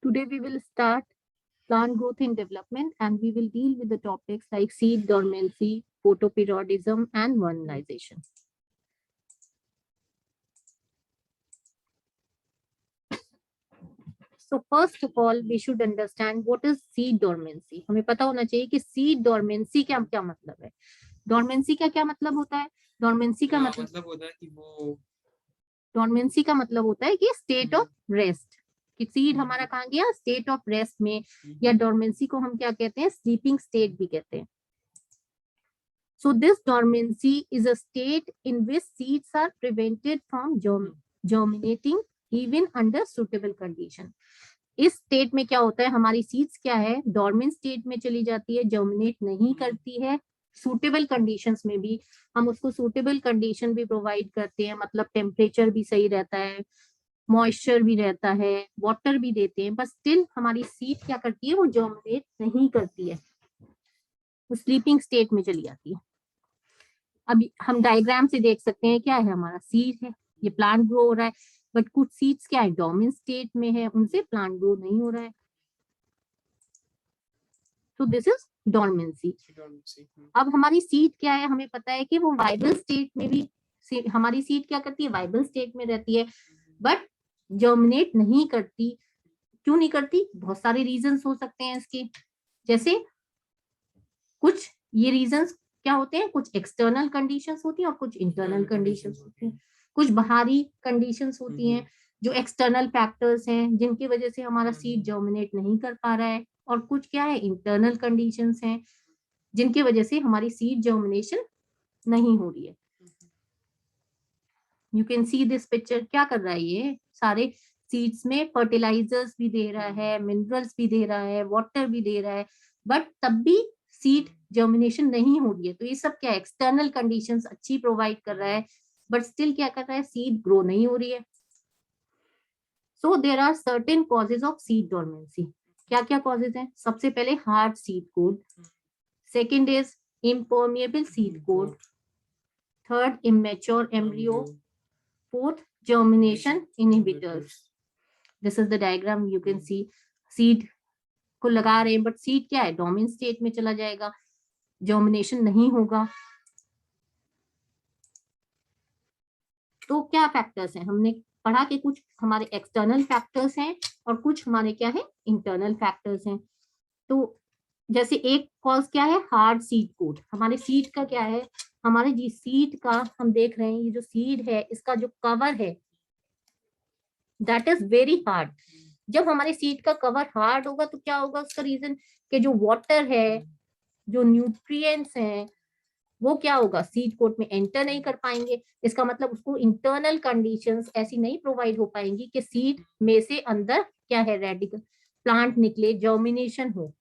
Today we will start plant growth and development, and we will deal with the topics like seed dormancy, photoperiodism, and vernalization. So first of all, we should understand what is seed dormancy. हमें पता होना चाहिए कि seed dormancy क्या क्या मतलब है. Dormancy का क्या मतलब होता है? Dormancy का मतलब होता है कि वो dormancy का मतलब होता है कि state of rest. कि सीड हमारा कहाँ गया? स्टेट ऑफ रेस्ट में, या डोरमेंसी को हम क्या कहते हैं? स्लीपिंग स्टेट भी कहते हैं. So this dormancy is a state in which seeds are prevented from germinating even under suitable condition. इस स्टेट में क्या होता है? हमारी सीड्स क्या है? डोरमेंट स्टेट में चली जाती है, जर्मिनेट नहीं करती है. सूटेबल कंडीशंस में भी हम उसको सूटेबल कंडीशन भी प्रोवाइड करते हैं, मतलब टेम्परेचर भी सही रहता है, मॉइस्चर भी रहता है, वाटर भी देते हैं, बस स्टिल हमारी सीड क्या करती है? वो जर्मिनेट नहीं करती है, वो स्लीपिंग स्टेट में चली जाती है. अभी हम डायग्राम से देख सकते हैं क्या है? हमारा सीड है, ये प्लांट ग्रो हो रहा है, बट कुछ सीड्स क्या है? डोरमेंट स्टेट में है, उनसे प्लांट ग्रो नहीं हो रहा है. तो दिस इज डोरमेंसी. अब हमारी सीड क्या है? हमें पता है कि वो वाइबल स्टेट में भी हमारी सीड क्या करती है? वाइबल स्टेट में रहती है, बट जर्मिनेट नहीं करती. क्यों नहीं करती? बहुत सारे रीजंस हो सकते हैं इसके. जैसे कुछ ये रीजंस क्या होते हैं? कुछ एक्सटर्नल कंडीशंस होती हैं और कुछ इंटरनल कंडीशंस होती हैं. कुछ बाहरी कंडीशंस होती हैं जो एक्सटर्नल फैक्टर्स हैं, जिनकी वजह से हमारा सीड जर्मिनेट नहीं कर पा रहा है, और कुछ क्या है? इंटरनल कंडीशंस हैं जिनकी वजह से हमारी सीड जर्मिनेशन नहीं हो रही है. You can see this picture. क्या कर रहा है ये? सारे सीड्स में फर्टिलाइजर्स भी दे रहा है, मिनरल्स भी दे रहा है, वाटर भी दे रहा है, बट तब भी सीड जर्मिनेशन नहीं हो रही है. तो ये सब क्या है? एक्सटर्नल कंडीशंस अच्छी प्रोवाइड कर रहा है, बट स्टिल क्या कर रहा है? सीड ग्रो नहीं हो रही है. So there are certain causes of seed dormancy. क्या क्या कॉजेज हैं? सबसे पहले hard seed coat, second is impermeable seed coat, third immature embryo, fourth germination inhibitors. This is the diagram. You can see seed को लगा रहे हैं, but seed क्या है? डोरमेंट स्टेट में चला जाएगा, जर्मिनेशन नहीं होगा. तो क्या फैक्टर्स हैं? हमने पढ़ा कि कुछ हमारे एक्सटर्नल फैक्टर्स हैं और कुछ हमारे क्या है? इंटरनल फैक्टर्स हैं. तो जैसे एक कॉज क्या है? Hard seed coat. हमारे सीड का क्या है? हमारे जी सीड का हम देख रहे हैं, ये जो सीड है इसका जो कवर है दैट इज वेरी हार्ड. जब हमारे सीड का कवर हार्ड होगा तो क्या होगा? उसका रीजन कि जो वाटर है, जो न्यूट्रिएंट्स हैं, वो क्या होगा? सीड कोट में एंटर नहीं कर पाएंगे. इसका मतलब उसको इंटरनल कंडीशंस ऐसी नहीं प्रोवाइड हो पाएंगी कि सीड में से अंदर क्या है? रेडिकल प्लांट निकले, जर्मिनेशन हो.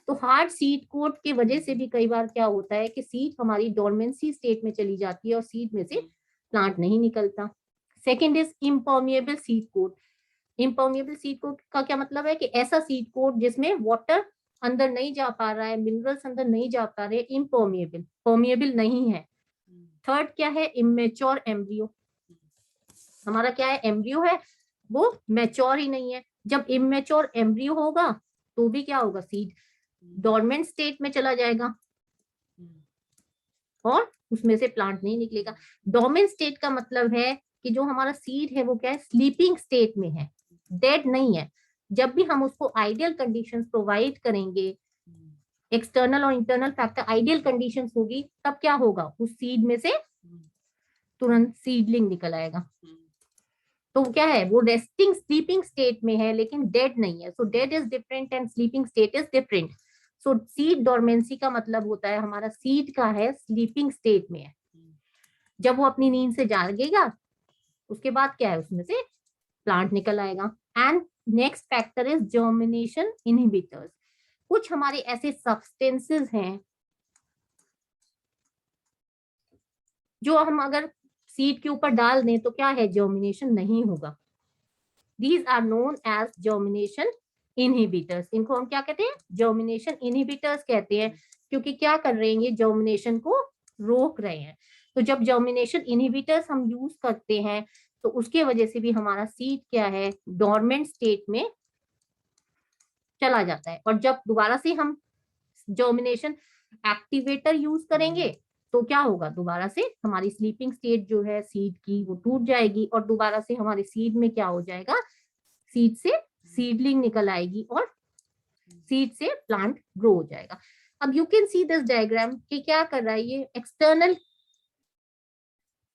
तो हार्ड सीड कोट की वजह से भी कई बार क्या होता है कि सीड हमारी डोरमेंसी स्टेट में चली जाती है और सीड में से प्लांट नहीं निकलता. Second is impermeable seed coat. Impermeable seed coat का क्या मतलब है? कि ऐसा सीड कोट जिसमें वाटर अंदर नहीं जा पा रहा है, मिनरल्स अंदर नहीं जा पा रहे, इम्पर्मिएबल, पर्मिएबल नहीं है. थर्ड क्या है? Immature embryo. हमारा क्या है? एम्ब्रियो है, वो मैच्योर ही नहीं है. जब इमेच्योर एम्ब्रियो होगा तो भी क्या होगा? सीड डोरमेंट स्टेट में चला जाएगा और उसमें से प्लांट नहीं निकलेगा. डोरमेंट स्टेट का मतलब है कि जो हमारा सीड है वो क्या है? स्लीपिंग स्टेट में है, डेड नहीं है. जब भी हम उसको आइडियल कंडीशंस प्रोवाइड करेंगे, एक्सटर्नल और इंटरनल फैक्टर आइडियल कंडीशंस होगी, तब क्या होगा? उस सीड में से तुरंत सीडलिंग निकल आएगा. तो क्या है? वो रेस्टिंग स्लीपिंग स्टेट में है लेकिन डेड नहीं है. So dead is different and sleeping state is different. So seed dormancy का मतलब होता है हमारा सीड का है स्लीपिंग स्टेट में है. जब वो अपनी नींद से जागेगा उसके बाद क्या है? उसमें से प्लांट निकल आएगा. And next factor is germination inhibitors. कुछ हमारे ऐसे सब्सटेंसेस हैं जो हम अगर सीड के ऊपर डाल दें तो क्या है? जर्मिनेशन नहीं होगा. These are known as germination inhibitors. इनको हम क्या कहते हैं? जर्मिनेशन इनहिबिटर्स कहते हैं, क्योंकि क्या कर रहे हैं? ये जर्मिनेशन को रोक रहे हैं. तो जब जर्मिनेशन इनहिबिटर्स हम यूज करते हैं तो उसके वजह से भी हमारा सीड क्या है? डोरमेंट स्टेट में चला जाता है। और जब दोबारा से हम जर्मिनेशन एक्टिवेटर यूज करेंगे तो क्या होगा, दोबारा से हमारी स्लीपिंग स्टेट जो है सीड की वो टूट जाएगी और दोबारा से हमारे सीड में क्या हो जाएगा, सीड से सीडलिंग निकल आएगी और सीड से प्लांट ग्रो हो जाएगा। अब you can see this diagram कि क्या कर रहा है, ये एक्सटर्नल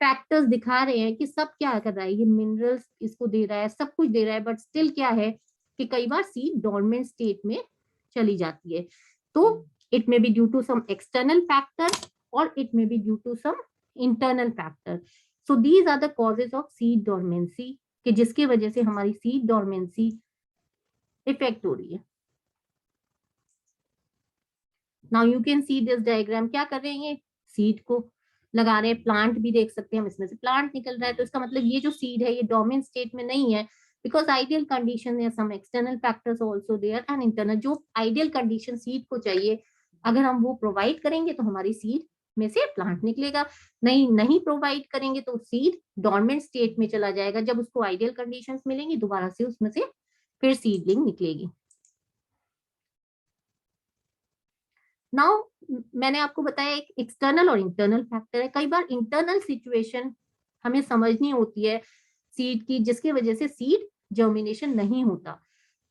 फैक्टर्स दिखा रहे हैं कि सब क्या कर रहा है, ये मिनरल्स इसको दे रहा है, सब कुछ दे रहा है, बट स्टिल क्या है कि कई बार सीड डोरमेंट स्टेट में चली जाती है। तो it may B due to some external factor और it may B due to some internal factor. So these are the causes of seed dormancy, कि जिसकी वजह से हमारी सीड डोरमेंसी इफेक्ट हो रही है। Now you can see this diagram, क्या कर रहे हैं, ये सीड को लगा रहे हैं, प्लांट भी देख सकते हैं हम, इसमें से प्लांट निकल रहा है। तो इसका मतलब ये जो सीड है ये डोमिनेंट स्टेट में नहीं है, बिकॉज आइडियल कंडीशन है, some external factors also there and internal. जो आइडियल कंडीशन सीड को चाहिए अगर हम वो प्रोवाइड करेंगे तो हमारी सीड में से प्लांट निकलेगा, नहीं प्रोवाइड करेंगे तो सीड डोरमेंट स्टेट में चला जाएगा। जब उसको आइडियल कंडीशंस मिलेंगी दोबारा से उसमें से फिर सीडलिंग निकलेगी। नाउ मैंने आपको बताया एक एक्सटर्नल और इंटरनल फैक्टर है। कई बार इंटरनल सिचुएशन हमें समझनी होती है सीड की, जिसकी वजह से सीड जर्मिनेशन नहीं होता।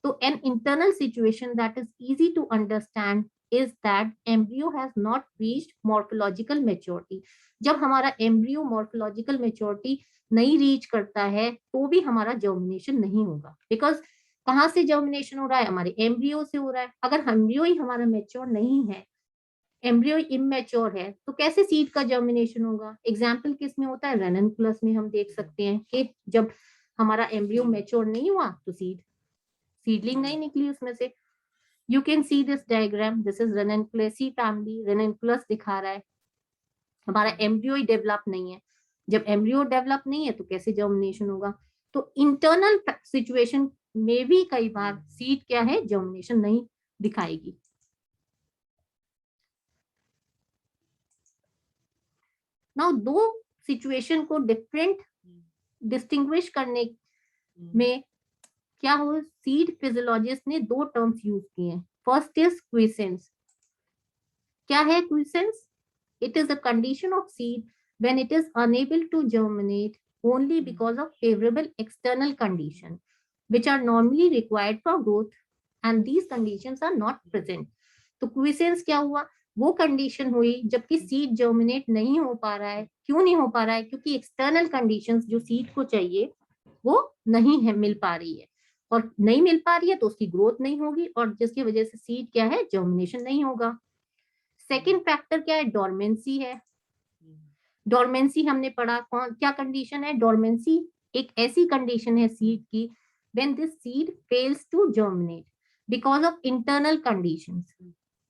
तो an internal situation that is easy to understand is that embryo has not reached morphological maturity. जब हमारा एम्ब्रियो मॉर्फोलॉजिकल मेच्योरिटी नहीं रीच करता है तो भी हमारा जर्मिनेशन नहीं होगा, बिकॉज कहाँ से जर्मिनेशन हो रहा है, हमारे एम्ब्रियो से हो रहा है। अगर एम्ब्रियो ही हमारा मेच्योर नहीं है, एम्ब्रियो इमेच्योर है, तो कैसे सीड का जर्मिनेशन होगा। एग्जाम्पल किस में होता है, रेननकुलस में हम देख सकते हैं कि जब हमारा एम्ब्रियो मेच्योर नहीं हुआ तो सीडलिंग नहीं निकली उसमें से। You can see this diagram, this is ranunculaceae family, ranunculus दिखा रहा है, हमारा एम्ब्रियो ही डेवलप नहीं है। जब एम्ब्रियो डेवलप नहीं है तो कैसे जर्मिनेशन होगा। तो इंटरनल सिचुएशन में भी कई बार सीड क्या है, जर्मिनेशन नहीं दिखाएगी। नाउ दो सिचुएशन को डिफरेंट डिस्टिंग्विश करने में क्या हो, सीड फिजियोलॉजिस्ट ने दो टर्म्स यूज किए हैं। First is quiescence. क्या है quiescence? It is a condition of seed when it is unable to germinate only because of favorable external condition which are normally required for growth and these conditions are not present. तो क्विसेंस क्या हुआ, वो condition हुई जबकि seed germinate नहीं हो पा रहा है। क्यों नहीं हो पा रहा है? क्योंकि एक्सटर्नल कंडीशंस जो सीड को चाहिए वो नहीं है, मिल पा रही है, और नहीं मिल पा रही है तो उसकी ग्रोथ नहीं होगी और जिसकी वजह से सीड क्या है, जर्मिनेशन नहीं होगा। सेकेंड फैक्टर क्या है, डोरमेंसी है। डोरमेंसी हमने पढ़ा, कौन क्या कंडीशन है, डोरमेंसी एक ऐसी कंडीशन है सीड की when this seed fails to germinate because of internal conditions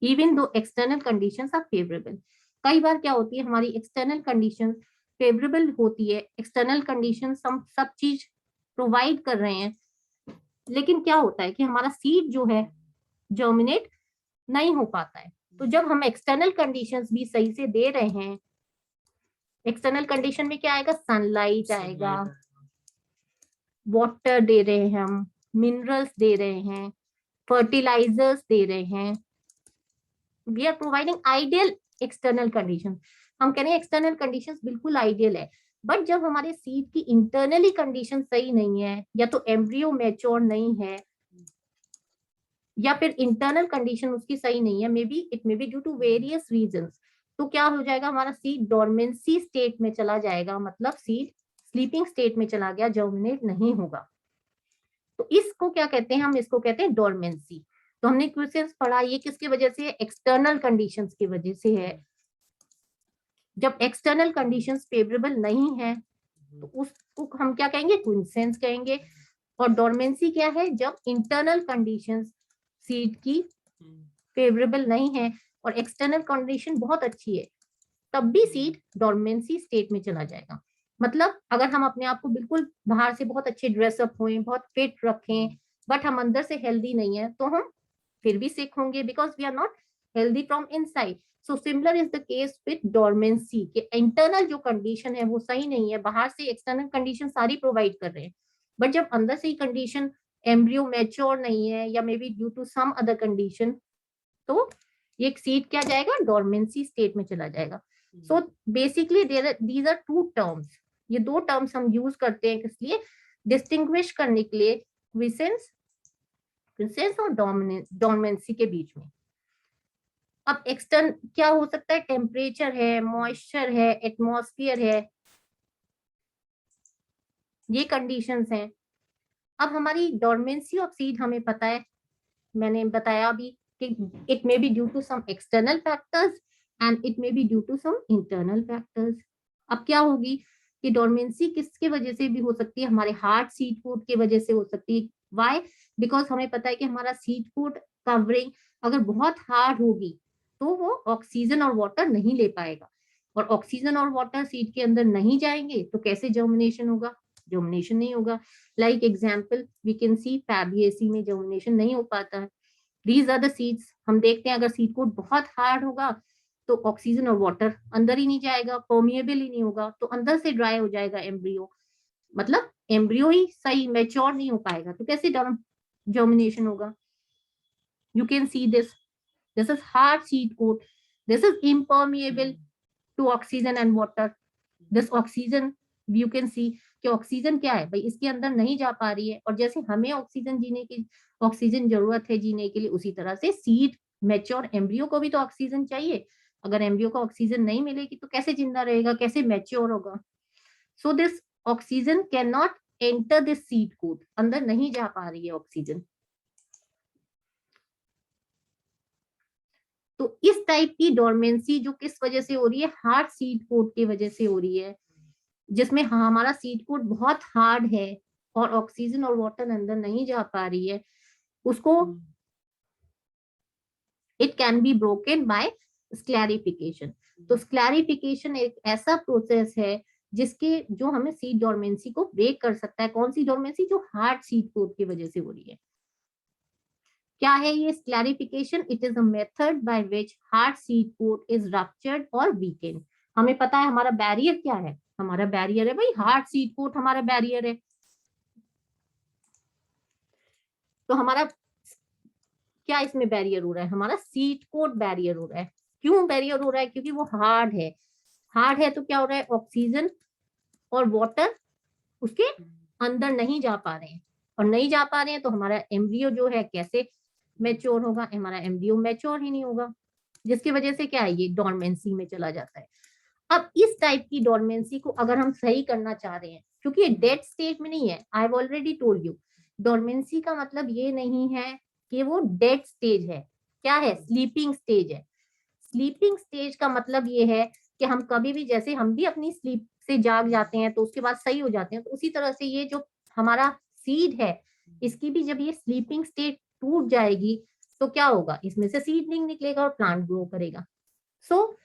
even though external conditions are favourable. कई बार क्या होती है, हमारी एक्सटर्नल कंडीशंस फेवरेबल होती है, एक्सटर्नल कंडीशंस हम सब चीज प्रोवाइड कर रहे हैं, लेकिन क्या होता है कि हमारा सीड जो है जर्मिनेट नहीं हो पाता है। तो जब हम एक्सटर्नल कंडीशंस भी सही से दे रहे हैं, एक्सटर्नल कंडीशन में क्या आएगा, सनलाइट आएगा, वाटर दे रहे हैं हम, मिनरल्स दे रहे हैं, फर्टिलाइजर्स दे रहे हैं, we are providing ideal external condition. हम कह रहे हैं एक्सटर्नल कंडीशंस बिल्कुल आइडियल है, बट जब हमारे सीड की इंटरनली कंडीशन सही नहीं है, या तो एम्ब्रियो मैच्योर नहीं है, या फिर इंटरनल कंडीशन उसकी सही नहीं है, maybe it may B due to various reasons, तो क्या हो जाएगा, हमारा सीड डोरमेंसी स्टेट में चला जाएगा, मतलब सीड स्लीपिंग स्टेट में चला गया, जर्मिनेट नहीं होगा। तो इसको क्या कहते हैं, हम इसको कहते हैं डोरमेंसी। तो हमने क्वेश्चंस पढ़ा, ये किसकी वजह से है, एक्सटर्नल कंडीशंस की वजह से है। जब एक्सटर्नल कंडीशंस फेवरेबल नहीं है तो उसको हम क्या कहेंगे, क्विसेंस कहेंगे। और डोरमेंसी क्या है, जब इंटरनल कंडीशंस सीड की फेवरेबल नहीं है और एक्सटर्नल कंडीशन बहुत अच्छी है, तब भी सीड डोरमेंसी स्टेट में चला जाएगा। मतलब अगर हम अपने आप को बिल्कुल बाहर से बहुत अच्छे ड्रेसअप हुए, बहुत फिट रखें, बट हम अंदर से हेल्दी नहीं है, तो हम फिर भी सिक होंगे, because we are not healthy from inside. So similar is the case with dormancy, कि इंटरनल जो कंडीशन है वो सही नहीं है, बाहर से एक्सटर्नल कंडीशन सारी प्रोवाइड कर रहे हैं, बट जब अंदर से ही कंडीशन एम्ब्रियो मैच्योर नहीं है या may be due to some other condition, तो ये सीड क्या जाएगा, डोरमेंसी स्टेट में चला जाएगा। So basically these are two terms, ये दो टर्म्स हम यूज करते हैं किस लिए, डिस्टिंग्विश करने के लिए क्विसेंस और डोरमेंसी के बीच में। अब एक्सटर्न क्या हो सकता है, टेम्परेचर है, मॉइस्चर है, एटमॉस्फेयर है, ये कंडीशंस हैं। अब हमारी डोरमेंसी ऑफ सीड हमें पता है, मैंने बताया अभी कि it may B due to some external factors and it may B due to some internal factors. अब क्या होगी कि डोरमेंसी किसके वजह से भी हो सकती है, हमारे हार्ड सीड कोट की वजह से हो सकती है। व्हाई? बिकॉज हमें पता है कि हमारा सीड कोट कवरिंग अगर बहुत हार्ड होगी तो वो ऑक्सीजन और वाटर नहीं ले पाएगा, और ऑक्सीजन और वाटर सीड के अंदर नहीं जाएंगे तो कैसे जर्मिनेशन होगा, जर्मिनेशन नहीं होगा। Like example we can see fabaceae में जर्मिनेशन नहीं हो पाता है। दीज आर द सीड्स, हम देखते हैं अगर सीड कोट बहुत हार्ड होगा तो ऑक्सीजन और वाटर अंदर ही नहीं जाएगा, परमिएबल ही नहीं होगा, तो अंदर से ड्राई हो जाएगा एम्ब्रियो, मतलब एम्ब्रियो ही सही मैच्योर नहीं हो पाएगा, तो कैसे जर्मिनेशन होगा। You can see this is hard seed coat, this is impermeable to oxygen and water. This oxygen you can see कि ऑक्सीजन क्या है भाई, इसके अंदर नहीं जा पा रही है, और जैसे हमें ऑक्सीजन जरूरत है जीने के लिए, उसी तरह से सीड मैच्योर एम्ब्रियो को भी तो ऑक्सीजन चाहिए। अगर एम्ब्रियो को ऑक्सीजन नहीं मिलेगी तो कैसे जिंदा रहेगा, कैसे मैच्योर होगा। So this oxygen can not enter this seed coat, अंदर नहीं जा पा रही है ऑक्सीजन। तो इस टाइप की डोरमेंसी जो किस वजह से हो रही है, हार्ड सीड कोट की वजह से हो रही है, जिसमें हमारा सीड कोट बहुत हार्ड है और ऑक्सीजन और वाटर अंदर नहीं जा पा रही है, उसको it can be broken by scarification. तो स्क्लैरिफिकेशन एक ऐसा प्रोसेस है जिसके जो हमें सीड डोरमेंसी को ब्रेक कर सकता है। कौन सी डोरमेंसी, जो हार्ड सीड कोट की वजह से हो रही है। क्या है ये scarification? It is a method by which hard seed coat is ruptured और वीकेंड। हमें पता है हमारा बैरियर क्या है, हमारा बैरियर है भाई हार्ड सीड कोट, हमारा बैरियर है। तो हमारा क्या इसमें बैरियर हो रहा है, हमारा सीड कोट बैरियर हो रहा है। क्यों बैरियर हो रहा है? क्योंकि वो हार्ड है। हार्ड है तो क्या हो रहा है, ऑक्सीजन और वाटर उसके अंदर नहीं जा पा रहे हैं, और नहीं जा पा रहे हैं तो हमारा एम्ब्रियो जो है कैसे मैच्योर होगा, हमारा एम्ब्रियो मैच्योर ही नहीं होगा, जिसकी वजह से क्या है, ये डोरमेंसी में चला जाता है। अब इस टाइप की डोरमेंसी को अगर हम सही करना चाह रहे हैं, क्योंकि ये डेड स्टेट में नहीं है, I have already told you, dormancy का मतलब ये नहीं है कि वो डेड स्टेज है। क्या है? स्लीपिंग स्टेज है। स्लीपिंग स्टेज का मतलब ये है कि हम कभी भी, जैसे हम भी अपनी स्लीप से जाग जाते हैं तो उसके बाद सही हो जाते हैं, तो उसी तरह से ये जो हमारा सीड है, इसकी भी जब ये स्लीपिंग स्टेट टूट जाएगी तो क्या होगा, इसमें से सीडलिंग निकलेगा और प्लांट ग्रो करेगा। So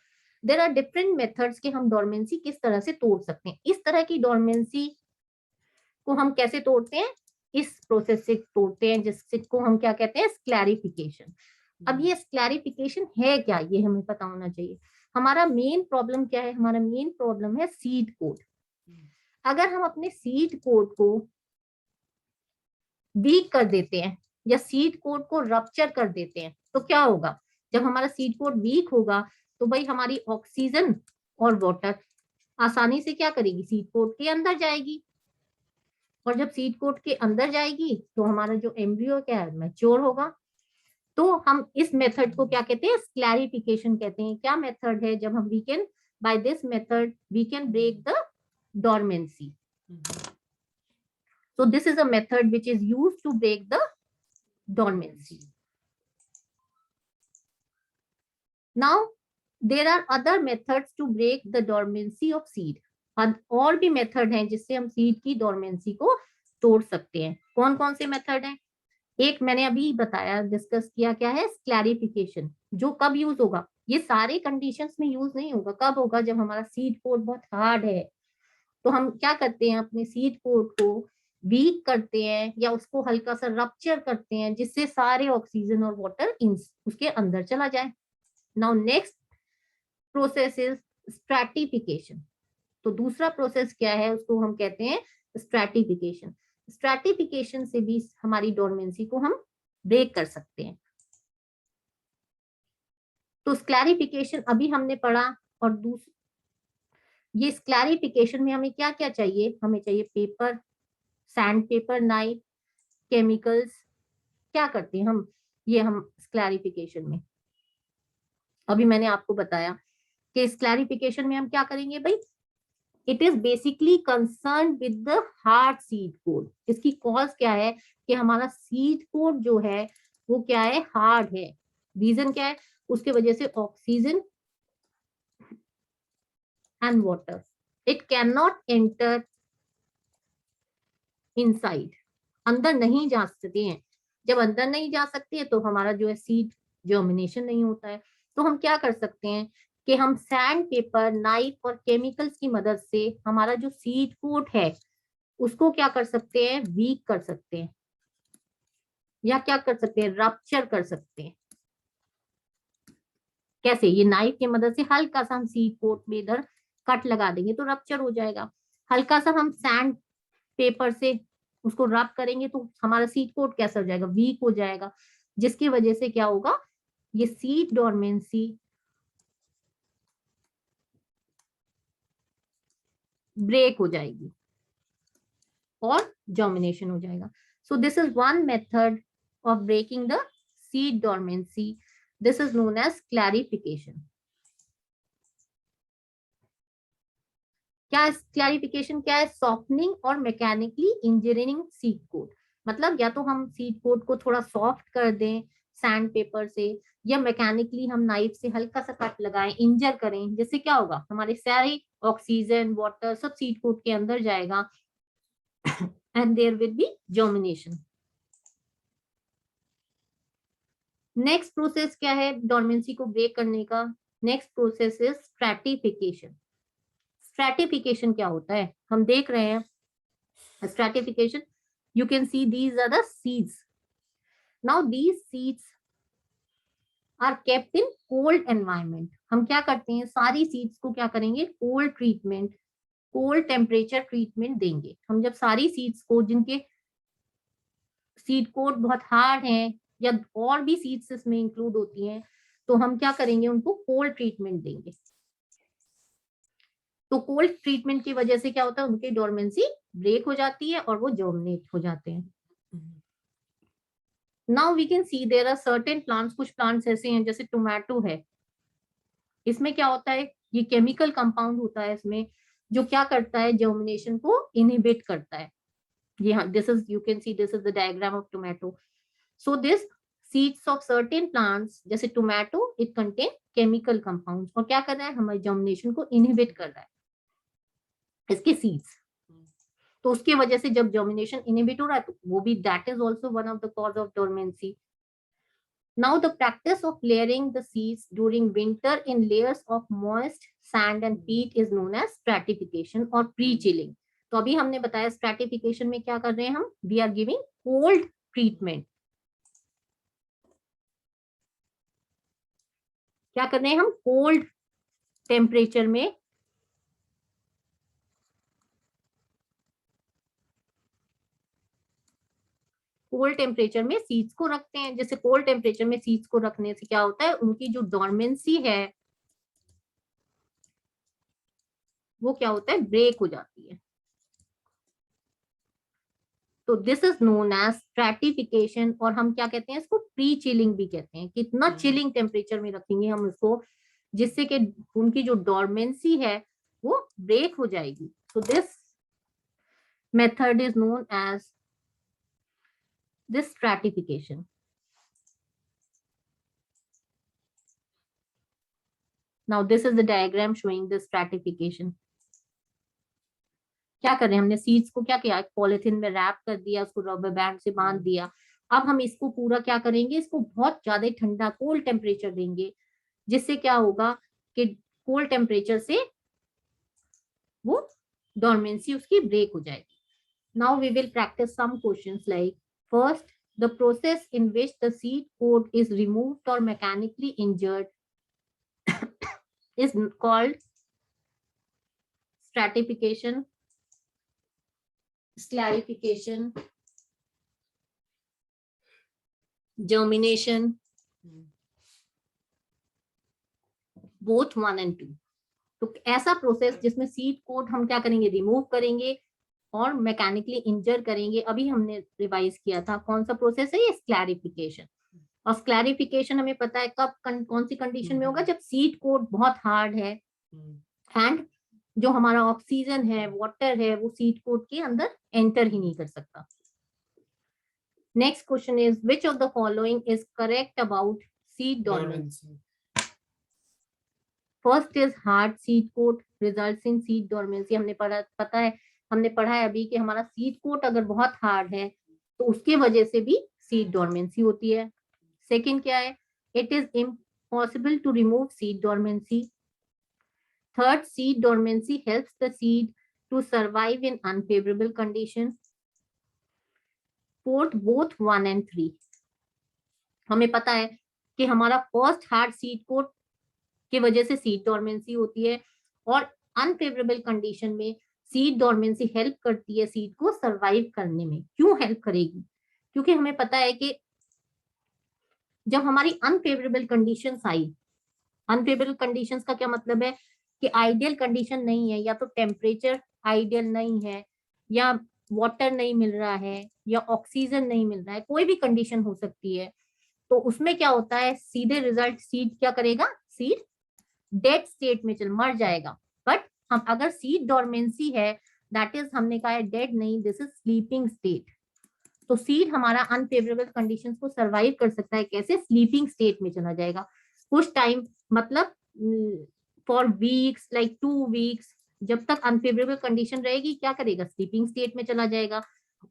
there are different methods कि हम डोरमेंसी किस तरह से तोड़ सकते हैं। इस तरह की डोरमेंसी को हम कैसे तोड़ते हैं, इस प्रोसेस से तोड़ते हैं, जिसको हम क्या कहते हैं, स्क्लैरिफिकेशन। अब ये स्क्लैरिफिकेशन है क्या, ये हमें पता होना चाहिए। हमारा मेन प्रॉब्लम क्या है, हमारा मेन प्रॉब्लम है सीड कोट। अगर हम अपने सीड कोट को वीक कर देते हैं या सीड कोट को रप्चर कर देते हैं तो क्या होगा, जब हमारा सीड कोट वीक होगा तो भाई हमारी ऑक्सीजन और वाटर आसानी से क्या करेगी, सीड कोट के अंदर जाएगी, और जब सीड कोट के अंदर जाएगी तो हमारा जो एम्ब्रियो क्या है, मैच्योर होगा। तो हम इस मेथड को क्या कहते हैं, स्क्लैरिफिकेशन कहते हैं। क्या मेथड है, जब हम we can by this method we can break the dormancy. So this is a method which is used to break the dormancy. Now there are other methods to break the dormancy of seed. और भी method हैं जिससे हम seed की dormancy को तोड़ सकते हैं। कौन कौन से मेथड हैं? एक मैंने अभी बताया, डिस्कस किया, क्या है, स्क्लैरिफिकेशन। जो कब यूज होगा, ये सारे कंडीशंस में यूज नहीं होगा। कब होगा, जब हमारा सीड कोट बहुत हार्ड है, तो हम क्या करते हैं, अपने सीड कोट को वीक करते हैं या उसको हल्का सा रप्चर करते हैं, जिससे सारे ऑक्सीजन और वाटर उसके अंदर चला जाए। Now next process is stratification. तो दूसरा प्रोसेस क्या है, उसको हम कहते हैं स्ट्रैटिफिकेशन। स्ट्रैटिफिकेशन से भी हमारी डोरमेंसी को हम ब्रेक कर सकते हैं। तो स्क्लैरिफिकेशन अभी हमने पढ़ा, और ये स्क्लैरिफिकेशन में हमें क्या क्या चाहिए, हमें चाहिए paper, sand paper, knife, chemicals. क्या करते हैं हम, ये हम क्लैरिफिकेशन में, अभी मैंने आपको बताया कि इस क्लैरिफिकेशन में हम क्या करेंगे भाई, it is basically concern with the hard seed code. इसकी कॉज क्या है कि हमारा सीड कोड जो है वो क्या है, हार्ड है। रीजन क्या है, उसके वजह से oxygen and water, it can not enter inside, अंदर नहीं जा सकते हैं। जब अंदर नहीं जा सकते हैं तो हमारा जो है सीड जर्मिनेशन नहीं होता है। तो हम क्या कर सकते हैं कि हम सैंड पेपर, नाइफ और केमिकल्स की मदद से हमारा जो सीड कोट है उसको क्या कर सकते हैं, वीक कर सकते हैं, या क्या कर सकते हैं, रप्चर कर सकते हैं। कैसे, ये नाइफ की मदद से हल्का सा हम सीड कोट में इधर कट लगा देंगे तो रप्चर हो जाएगा। हल्का सा हम सैंड पेपर से उसको रब करेंगे तो हमारा सीड कोट कैसा हो जाएगा, वीक हो जाएगा, जिसकी वजह से क्या होगा, ये सीड डोरमेंसी ब्रेक हो जाएगी और जर्मिनेशन हो जाएगा। So this is one method of breaking the seed dormancy, this is known as clarification. क्या क्लैरिफिकेशन क्या है, सॉफ्टनिंग और मैकेनिकली इंजीनियरिंग सीड कोट। मतलब या तो हम सीड कोट को थोड़ा सॉफ्ट कर दें सैंड पेपर से, या मैकेनिकली हम नाइफ से हल्का सा कट लगाएं, इंजर करें, जिससे क्या होगा, हमारे सारी ऑक्सीजन, वाटर सब सीड कोट के अंदर जाएगा and there will be germination. Next process क्या है डोरमेंसी को ब्रेक करने का, next process is stratification. Stratification क्या होता है, हम देख रहे हैं stratification, you can see these are the seeds. Now these seeds are kept in cold environment. हम क्या करते हैं, सारी seeds को क्या करेंगे, cold treatment, cold temperature treatment देंगे। हम जब सारी seeds को, जिनके सीड कोड बहुत हार्ड हैं या और भी सीड्स इसमें इंक्लूड होती हैं, तो हम क्या करेंगे, उनको कोल्ड ट्रीटमेंट देंगे। तो कोल्ड ट्रीटमेंट की वजह से क्या होता है, उनकी डोरमेंसी ब्रेक हो जाती है और वो जर्मिनेट हो जाते हैं। Now we can see there are certain plants, कुछ प्लांट्स ऐसे हैं जैसे टोमेटो है, इसमें क्या होता है, ये केमिकल कंपाउंड होता है इसमें, जो क्या करता है, जर्मिनेशन को इनहिबिट करता है। ये हाँ, this is, you can see this is the diagram of tomato. So this seeds of certain plants जैसे tomato, it contain chemical compounds, और क्या कर रहा है, हमारे जर्मिनेशन को इनहिबिट कर रहा है इसके सीड्स। तो उसकी वजह से जब जर्मिनेशन इनहिबिट हो रहा है तो वो भी, that is also one of the cause of dormancy. Now the practice of layering the seeds during winter in layers of moist sand and peat is known as stratification or pre-chilling. तो अभी हमने बताया stratification में क्या कर रहे हैं हम, we are giving cold treatment. क्या कर रहे हैं हम, cold temperature में कोल्ड टेम्परेचर में सीड्स को रखते हैं। जैसे कोल्ड टेम्परेचर में सीड्स को रखने से क्या होता है, उनकी जो डोरमेंसी है वो क्या होता है, ब्रेक हो जाती है। तो this is known as stratification, और हम क्या कहते हैं इसको, प्री चिलिंग भी कहते हैं। कितना चिलिंग टेम्परेचर में रखेंगे हम उसको, जिससे कि उनकी जो डोरमेंसी है वो ब्रेक हो जाएगी। तो this method is known as this stratification. Now this is the diagram showing the stratification. क्या कर रहे हैं, हमने सीड्स को क्या किया, पॉलिथीन में रैप कर दिया, उसको रबर बैंड से बांध दिया। अब हम इसको पूरा क्या करेंगे, इसको बहुत ज्यादा ठंडा कोल्ड टेम्परेचर देंगे, जिससे क्या होगा कि कोल्ड टेम्परेचर से वो डोरमेंसी उसकी ब्रेक हो जाएगी। Now we will practise some questions like, first, the process in which the seed coat is removed or mechanically injured is called stratification. Scarification, germination, both 1 and 2। तो ऐसा process जिसमें seed coat हम क्या करेंगे, remove करेंगे और mechanically इंजर करेंगे। अभी हमने रिवाइज किया था, कौन सा प्रोसेस है ये, स्क्लैरिफिकेशन। और स्क्लैरिफिकेशन हमें पता है कब कौन सी कंडीशन में होगा, जब सीड कोट बहुत हार्ड है एंड जो हमारा ऑक्सीजन है, वाटर है, वो सीड कोट के अंदर एंटर ही नहीं कर सकता। Next question is which of the following is correct about seed dormancy. First is hard seed coat results in seed dormancy. हमने पढ़ा है अभी कि हमारा सीड कोट अगर बहुत हार्ड है तो उसके वजह से भी सीड डोरमेंसी होती है। सेकंड क्या है, it is impossible to remove seed dormancy. Third, seed dormancy helps the seed to survive in unfavourable condition. Fourth, both 1 and 3। हमें पता है कि हमारा फर्स्ट हार्ड सीड कोट की वजह से सीड डोरमेंसी होती है और अनफेवरेबल कंडीशन में सीड डोरमेंसी हेल्प करती है सीड को सरवाइव करने में। क्यों हेल्प करेगी, क्योंकि हमें पता है कि जब हमारी अनफेवरेबल कंडीशंस आई, अनफेवरेबल कंडीशंस का क्या मतलब है कि आइडियल कंडीशन नहीं है, या तो टेम्परेचर आइडियल नहीं है, या वाटर नहीं मिल रहा है, या ऑक्सीजन नहीं मिल रहा है, कोई भी कंडीशन हो सकती है। तो उसमें क्या होता है, सीधे रिजल्ट सीड क्या करेगा, सीड डेड स्टेट में मर जाएगा। बट हम अगर सीड डोरमेंसी है, दैट इज हमने कहा है डेड नहीं, दिस इज स्लीपिंग स्टेट। तो सीड हमारा अनफेवरेबल कंडीशंस को सरवाइव कर सकता है, कैसे, स्लीपिंग स्टेट में चला जाएगा कुछ टाइम, मतलब फॉर वीक्स, लाइक 2 वीक्स, जब तक अनफेवरेबल कंडीशन रहेगी क्या करेगा, स्लीपिंग स्टेट में चला जाएगा।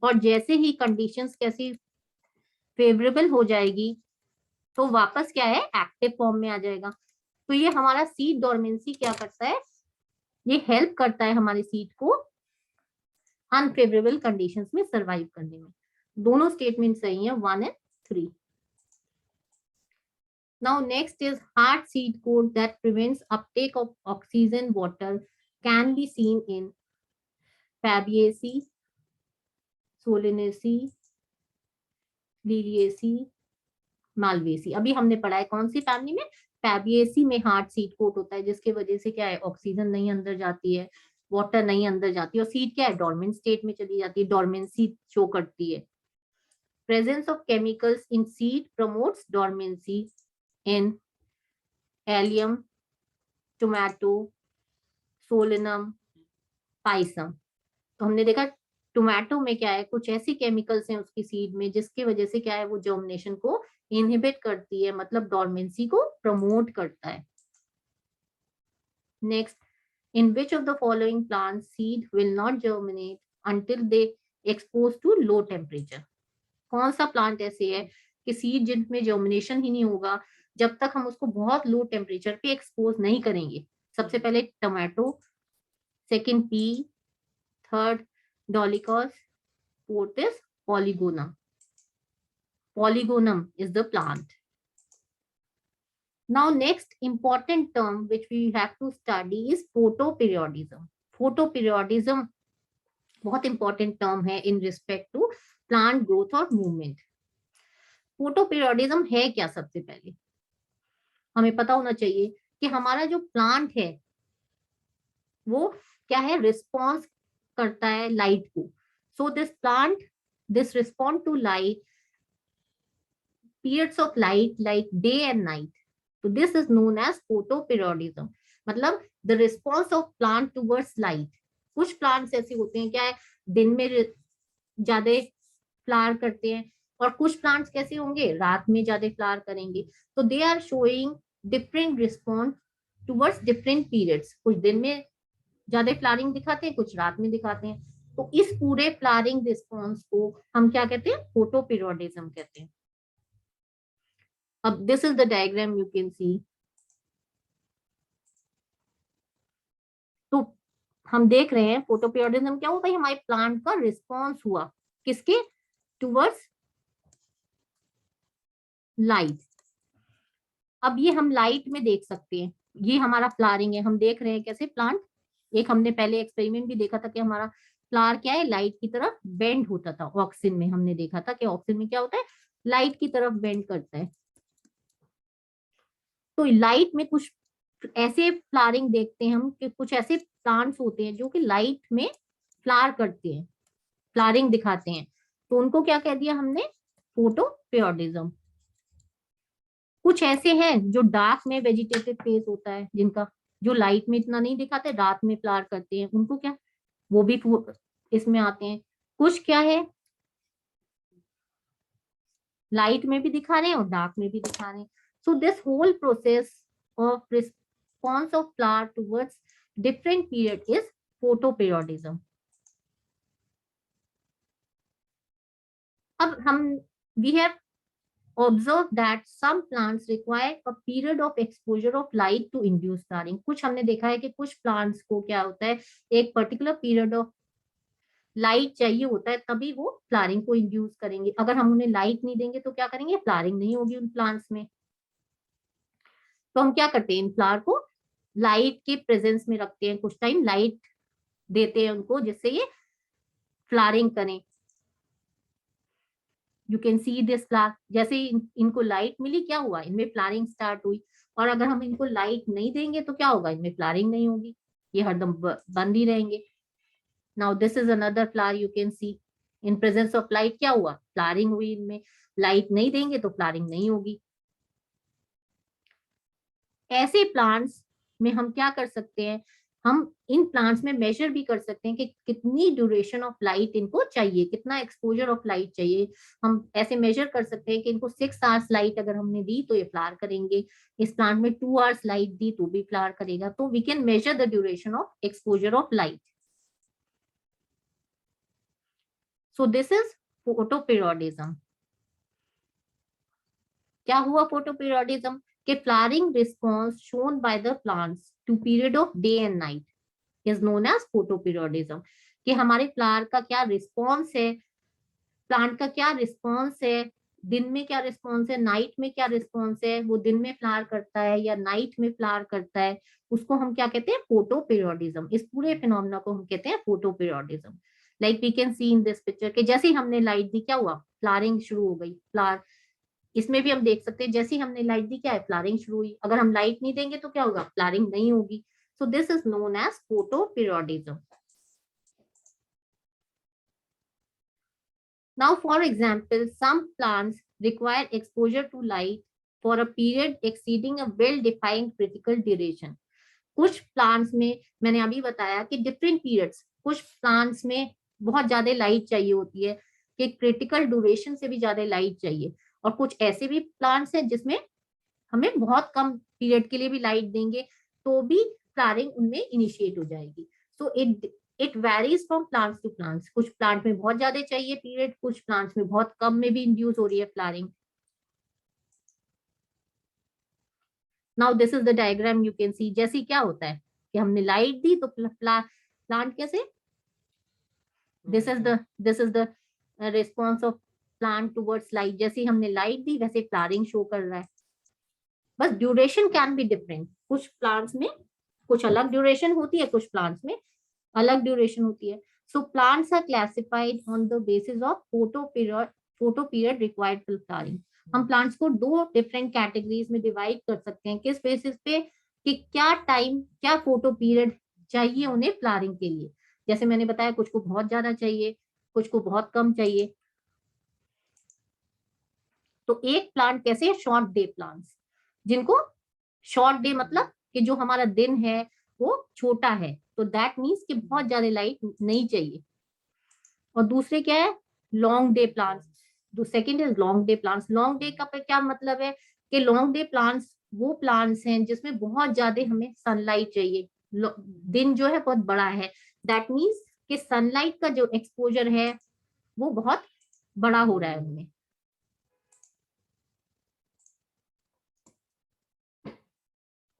और जैसे ही कंडीशंस कैसी फेवरेबल हो जाएगी तो वापस क्या है, एक्टिव फॉर्म में आ जाएगा। तो ये हमारा सीड डोरमेंसी क्या करता है, ये हेल्प करता है हमारे सीड को अनफेवरेबल कंडीशंस में सरवाइव करने में। दोनों स्टेटमेंट सही है, 1 and 3। Now next is hard seed coat that prevents uptake of oxygen water can be seen in Fabaceae, Solanaceae, Liliaceae, Malvaceae। अभी हमने पढ़ा है कौन सी फैमिली में, Fabaceae में हार्ड सीड कोट होता है, जिसके वजह से क्या है, ऑक्सीजन नहीं अंदर जाती है, वाटर नहीं अंदर जाती, और सीड क्या है, डोरमेंट स्टेट में चली जाती है, डोरमेंसी शो करती है। Presence of chemicals in seed promotes dormancy in allium, tomato, Solanum, Pisum. तो हमने देखा टोमेटो में क्या है, कुछ ऐसी केमिकल्स हैं उसकी सीड में जिसकी वजह से क्या है, वो जर्मिनेशन को इनहिबिट करती है, मतलब डोरमेंसी को प्रमोट करता है। Next, in which of the following plant seed will not germinate until they exposed to low temperature. कौन सा प्लांट ऐसे है कि सीड जिनमें जर्मिनेशन ही नहीं होगा जब तक हम उसको बहुत लो टेम्परेचर पे एक्सपोज नहीं करेंगे। सबसे पहले tomato, second pea, third dolichos, fourth is polygonum. Polygonum is the plant. Now next important term which we have to study is photoperiodism. Photoperiodism बहुत important term है in respect to plant growth और movement. Photoperiodism है क्या, सबसे पहले हमें पता होना चाहिए कि हमारा जो प्लांट है वो क्या है, रिस्पॉन्स करता है लाइट को। So this plant, this respond to light, periods of light like day and night. So this is known as photoperiodism. मतलब the response of plant towards light. कुछ प्लांट्स ऐसे होते हैं क्या है, दिन में ज्यादा फ्लावर करते हैं, और कुछ प्लांट्स कैसे होंगे, रात में ज्यादा फ्लावर करेंगे। तो they are showing different response towards different periods. कुछ दिन में ज्यादा फ्लावरिंग दिखाते हैं, कुछ रात में दिखाते हैं। तो इस पूरे फ्लावरिंग रिस्पॉन्स को हम क्या कहते हैं, फोटोपीरियोडिज्म कहते हैं। अब this is the diagram you can सी। तो हम देख रहे हैं फोटोपीरियोडिज्म क्या हुआ भाई, हमारे प्लांट का रिस्पॉन्स हुआ किसके, टुवर्ड्स लाइट। अब ये हम लाइट में देख सकते हैं, ये हमारा फ्लावरिंग है, हम देख रहे हैं कैसे प्लांट, एक हमने पहले एक्सपेरिमेंट भी देखा था कि हमारा फ्लावर क्या है, लाइट की तरफ बेंड होता था। ऑक्सिन में हमने देखा था कि ऑक्सिन में क्या होता है, लाइट की तरफ बेंड करता है। तो लाइट में कुछ ऐसे फ्लावरिंग देखते हैं हम कि कुछ ऐसे प्लांट्स होते हैं जो कि लाइट में फ्लावर करते हैं, फ्लावरिंग दिखाते हैं, तो उनको क्या कह दिया हमने, फोटोपियोडिज्म। कुछ ऐसे हैं जो डार्क में वेजिटेटिव फेज होता है जिनका, जो लाइट में इतना नहीं दिखाते, रात में फ्लावर करते हैं, उनको क्या, वो भी इसमें आते हैं। कुछ क्या है, लाइट में भी दिखा रहे हैं और डार्क में भी दिखा रहे हैं। So this whole process of response of flower towards different period is photoperiodism. अब हम we have observe that some plants require a period of exposure of light to induce flowering। कुछ हमने देखा है कि कुछ प्लांट्स को क्या होता है, एक पर्टिकुलर पीरियड ऑफ लाइट चाहिए होता है, तभी वो फ्लावरिंग को इंड्यूस करेंगे। अगर हम उन्हें लाइट नहीं देंगे तो क्या करेंगे, फ्लावरिंग नहीं होगी उन प्लांट्स में। तो हम क्या करते हैं, इन फ्लावर को लाइट के प्रेजेंस में रखते हैं, कुछ टाइम लाइट देते हैं उनको, जिससे ये फ्लावरिंग करें। You can see this flower, जैसे इनको लाइट मिली, क्या हुआ, इनमें फ्लावरिंग स्टार्ट हुई। और अगर हम इनको लाइट नहीं देंगे तो क्या होगा, इनमें फ्लावरिंग नहीं होगी, ये हरदम बंद ही रहेंगे। Now this is another flower, you can see in presence of light क्या हुआ, फ्लावरिंग हुई इनमें। लाइट नहीं देंगे तो फ्लावरिंग नहीं होगी। ऐसे प्लांट्स में हम क्या कर सकते हैं, हम इन प्लांट्स में मेजर भी कर सकते हैं कि कितनी ड्यूरेशन ऑफ लाइट इनको चाहिए, कितना एक्सपोजर ऑफ लाइट चाहिए। हम ऐसे मेजर कर सकते हैं कि इनको 6 आवर्स लाइट अगर हमने दी तो ये फ्लावर करेंगे, इस प्लांट में 2 आवर्स लाइट दी तो भी फ्लावर करेगा। तो we can measure the duration of exposure of light. So this is photoperiodism. क्या हुआ फोटोपिरियोडिज्म, के flowering response shown by the plants to period of day and night is known as photoperiodism. कि हमारे flower का क्या response है, plant का क्या रिस्पॉन्स है, दिन में क्या रिस्पॉन्स है, नाइट में क्या रिस्पॉन्स है, वो दिन में फ्लावर करता है या नाइट में फ्लावर करता है, उसको हम क्या कहते हैं, फोटोपिरियोडिज्म। इस पूरे फिनोमेना को हम कहते हैं photoperiodism. Like we can see in this picture कि जैसे ही हमने लाइट दी क्या हुआ, फ्लावरिंग शुरू हो गई, फ्लावर। इसमें भी हम देख सकते हैं जैसे ही हमने लाइट दी क्या है, फ्लावरिंग शुरू हुई। अगर हम लाइट नहीं देंगे तो क्या होगा, फ्लावरिंग नहीं होगी। So this is known as photoperiodism. Now, for example, some plants require exposure to light for a period exceeding a well-defined critical duration। कुछ प्लांट्स में मैंने अभी बताया कि डिफरेंट पीरियड्स, कुछ प्लांट्स में बहुत ज्यादा लाइट चाहिए होती है कि क्रिटिकल ड्यूरेशन से भी ज्यादा लाइट चाहिए। और कुछ ऐसे भी प्लांट्स हैं जिसमें हमें बहुत कम पीरियड के लिए भी लाइट देंगे तो भी फ्लावरिंग उनमें इनिशिएट हो जाएगी। So it varies from plants to plants. कुछ प्लांट में बहुत ज्यादा चाहिए पीरियड, कुछ प्लांट्स में बहुत कम में भी इंड्यूस हो रही है flowering. Now this is the diagram, you can सी जैसे क्या होता है कि हमने लाइट दी तो प्लांट कैसे, this is the response of plant towards light. जैसे हमने लाइट दी वैसे फ्लावरिंग शो कर रहा है। बस ड्यूरेशन कैन बी डिफरेंट, कुछ प्लांट्स में कुछ अलग ड्यूरेशन होती है, कुछ प्लांट्स में अलग ड्यूरेशन होती है। So plants are classified on the basis of photo period required for flowering. हम प्लांट्स को दो डिफरेंट कैटेगरीज में डिवाइड कर सकते हैं, किस बेसिस पे, कि क्या टाइम, क्या फोटो पीरियड चाहिए उन्हें फ्लावरिंग के लिए। जैसे मैंने बताया कुछ को बहुत ज्यादा चाहिए, कुछ को बहुत कम चाहिए। तो एक प्लांट कैसे है, शॉर्ट डे प्लांट्स, जिनको शॉर्ट डे मतलब कि जो हमारा दिन है वो छोटा है, तो दैट मीन्स कि बहुत ज्यादा लाइट नहीं चाहिए। और दूसरे क्या है, long day plants. Second is long day plants. Long day का क्या मतलब है कि लॉन्ग डे प्लांट्स वो प्लांट्स हैं जिसमें बहुत ज्यादा हमें सनलाइट चाहिए, दिन जो है बहुत बड़ा है। दैट मीन्स कि सनलाइट का जो एक्सपोजर है वो बहुत बड़ा हो रहा है उनमें।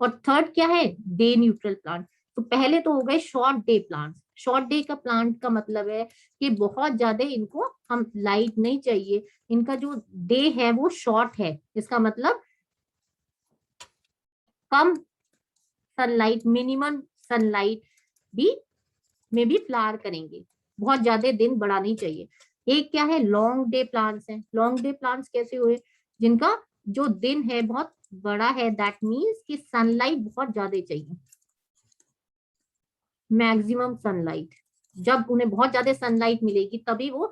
और थर्ड क्या है, डे न्यूट्रल प्लांट। तो पहले तो हो गए short day plants. Short day का प्लांट का मतलब है कि बहुत ज्यादा इनको हम लाइट नहीं चाहिए, इनका जो डे है वो शॉर्ट है, इसका मतलब कम सनलाइट, मिनिमम सनलाइट भी में भी फ्लावर करेंगे। बहुत ज्यादा दिन बड़ा नहीं चाहिए। एक क्या है, लॉन्ग डे प्लांट्स हैं। लॉन्ग डे प्लांट्स कैसे हुए, जिनका जो दिन है बहुत बड़ा है, दैट मीन्स कि सनलाइट बहुत ज्यादा चाहिए, मैक्सिमम सनलाइट। जब उन्हें बहुत ज्यादा सनलाइट मिलेगी तभी वो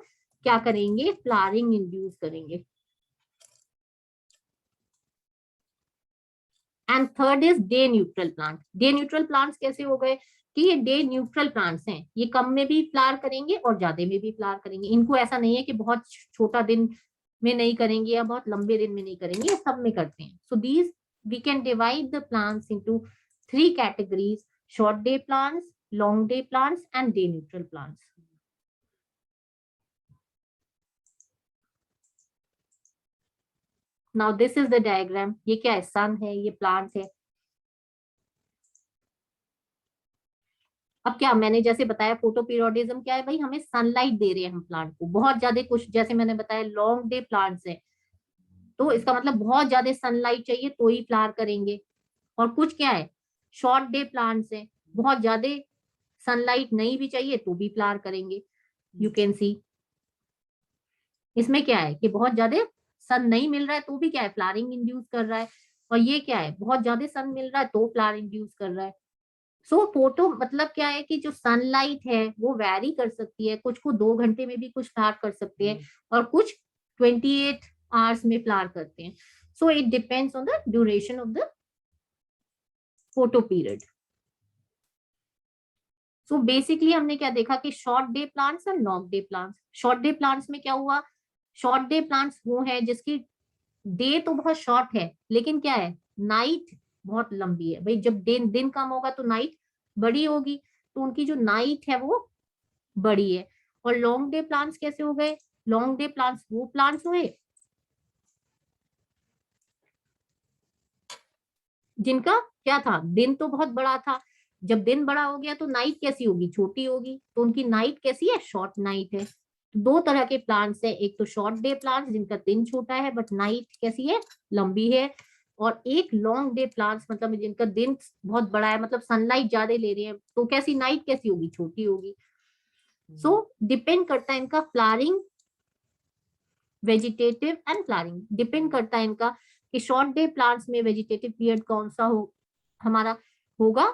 क्या करेंगे, फ्लावरिंग इंड्यूस करेंगे। And third is day neutral plant. Day neutral plants कैसे हो गए कि ये डे न्यूट्रल प्लांट्स हैं, ये कम में भी फ्लावर करेंगे और ज्यादा में भी फ्लावर करेंगे। इनको ऐसा नहीं है कि बहुत छोटा दिन में नहीं करेंगे या बहुत लंबे दिन में नहीं करेंगे, ये सब में करते हैं। So these we can divide the plants into 3 categories: short day plants, long day plants and day neutral plants. Now this is the diagram. ये क्या है, सन है, ये प्लांट है। अब क्या मैंने जैसे बताया, फोटो पीरियोडिज्म क्या है भाई, हमें सनलाइट दे रहे हैं हम प्लांट को बहुत ज्यादा। कुछ जैसे मैंने बताया लॉन्ग डे प्लांट्स है, तो इसका मतलब बहुत ज्यादा सनलाइट चाहिए तो ही फ्लावर करेंगे। और कुछ क्या है, शॉर्ट डे प्लांट्स है, बहुत ज्यादा सनलाइट नहीं भी चाहिए तो भी फ्लावर करेंगे। यू कैन सी इसमें क्या है कि बहुत ज्यादा सन नहीं मिल रहा है तो भी क्या है, फ्लावरिंग इंड्यूस कर रहा है। और ये क्या है, बहुत ज्यादा सन मिल रहा है तो फ्लावर इंड्यूस कर रहा है। सो फोटो मतलब क्या है कि जो सनलाइट है वो वैरी कर सकती है, कुछ को 2 घंटे में भी कुछ फ्लावर कर सकते हैं और कुछ 28 आवर्स में फ्लावर करते हैं। So it depends on the duration of the photo period. So basically हमने क्या देखा कि शॉर्ट डे प्लांट्स और long day plants. Short day plants में क्या हुआ, शॉर्ट डे प्लांट्स वो है जिसकी डे तो बहुत शॉर्ट है लेकिन क्या है, नाइट बहुत लंबी है। भाई जब दिन दिन कम होगा तो नाइट बड़ी होगी, तो उनकी जो नाइट है वो बड़ी है। और लॉन्ग डे प्लांट्स कैसे हो गए, लॉन्ग डे प्लांट्स वो प्लांट्स हुए जिनका क्या था, दिन तो बहुत बड़ा था। जब दिन बड़ा हो गया तो नाइट कैसी होगी, छोटी होगी, तो उनकी नाइट कैसी है, शॉर्ट नाइट है। दो तरह के प्लांट्स है, एक तो शॉर्ट डे प्लांट्स जिनका दिन छोटा है बट नाइट कैसी है, लंबी है। और एक लॉन्ग डे प्लांट्स मतलब जिनका दिन बहुत बड़ा है, मतलब सनलाइट ज्यादा ले रहे हैं, तो कैसी नाइट कैसी होगी, छोटी होगी। सो डिपेंड करता है इनका flowering, vegetative and flowering depend करता है इनका कि शॉर्ट डे प्लांट्स में वेजिटेटिव पीरियड कौन सा हो हमारा होगा,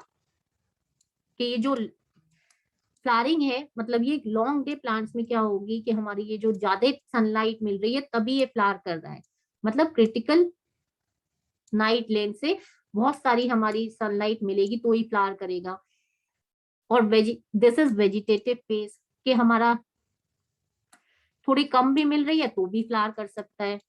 कि ये जो फ्लावरिंग है मतलब ये लॉन्ग डे प्लांट्स में क्या होगी कि हमारी ये जो ज्यादा सनलाइट मिल रही है तभी ये फ्लावर कर रहा है, मतलब क्रिटिकल नाइट लेंथ से बहुत सारी हमारी सनलाइट मिलेगी तो ही फ्लावर करेगा। और दिस इज वेजिटेटिव फेज, कि हमारा थोड़ी कम भी मिल रही है तो भी फ्लावर कर सकता है।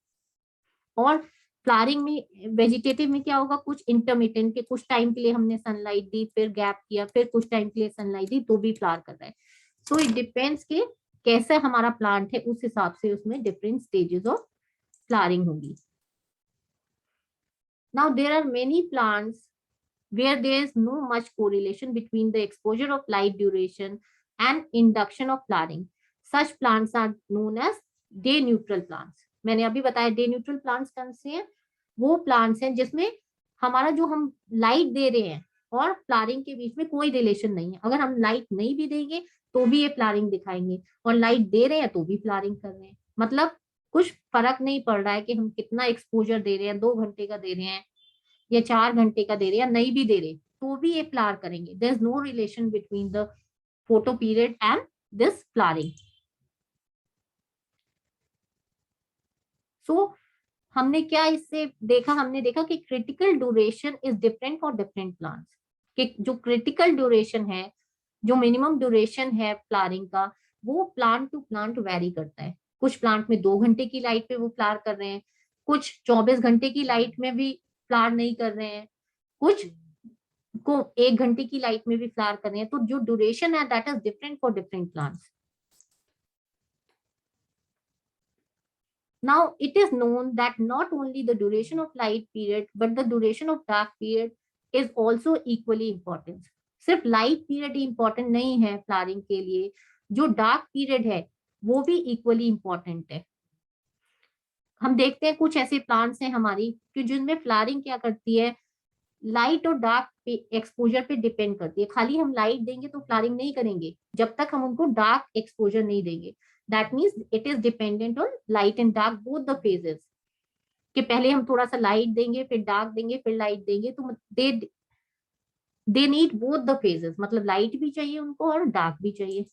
और फ्लावरिंग में वेजिटेटिव में क्या होगा, कुछ इंटरमिटेंट के कुछ टाइम के लिए हमने सनलाइट दी, फिर गैप किया, फिर कुछ टाइम के लिए सनलाइट दी तो भी फ्लावर कर रहा है। सो इट डिपेंड्स कि कैसा हमारा प्लांट है, उस हिसाब से उसमें डिफरेंट स्टेजेस ऑफ फ्लावरिंग होगी। Now there are many plants where there is no much correlation between the exposure of light duration and induction of flowering. Such plants are known as day neutral plants. मैंने अभी बताया day neutral plants कौन से हैं, वो plants हैं जिसमें हमारा जो हम लाइट दे रहे हैं और फ्लावरिंग के बीच में कोई रिलेशन नहीं है। अगर हम लाइट नहीं भी देंगे तो भी ये फ्लावरिंग दिखाएंगे, और लाइट दे रहे हैं तो भी फ्लावरिंग कर रहे हैं। मतलब कुछ फर्क नहीं पड़ रहा है कि हम कितना एक्सपोजर दे रहे हैं, 2 घंटे का दे रहे हैं या 4 घंटे का दे रहे हैं या नहीं भी दे रहे, तो भी ये फ्लावर करेंगे। There is no relation between the photoperiod and this flowering. सो हमने क्या इससे देखा, हमने देखा कि critical duration is different for different plants. कि जो क्रिटिकल ड्यूरेशन है, जो मिनिमम ड्यूरेशन है फ्लावरिंग का, वो प्लांट टू प्लांट वेरी करता है। कुछ प्लांट में 2 घंटे की लाइट पे वो फ्लावर कर रहे हैं, कुछ 24 घंटे की लाइट में भी फ्लावर नहीं कर रहे हैं, कुछ को 1 घंटे की लाइट में भी फ्लावर कर रहे हैं। तो जो ड्यूरेशन है that is different for different plants. Now it is known that not only the duration of light period but the duration of dark period is also equally important. सिर्फ light period ही important नहीं है flowering के लिए, जो dark period है वो भी equally important है। हम देखते हैं कुछ ऐसे प्लांट्स हैं हमारी कि जिनमें फ्लावरिंग क्या करती है, लाइट और डार्क पे एक्सपोजर पे डिपेंड करती है। खाली हम लाइट देंगे तो फ्लावरिंग नहीं करेंगे जब तक हम उनको डार्क एक्सपोजर नहीं देंगे। That means it is dependent on light and dark both the phases, कि पहले हम थोड़ा सा लाइट देंगे, फिर डार्क देंगे, फिर लाइट देंगे, तो they need both the phases, मतलब लाइट भी चाहिए उनको और डार्क भी चाहिए।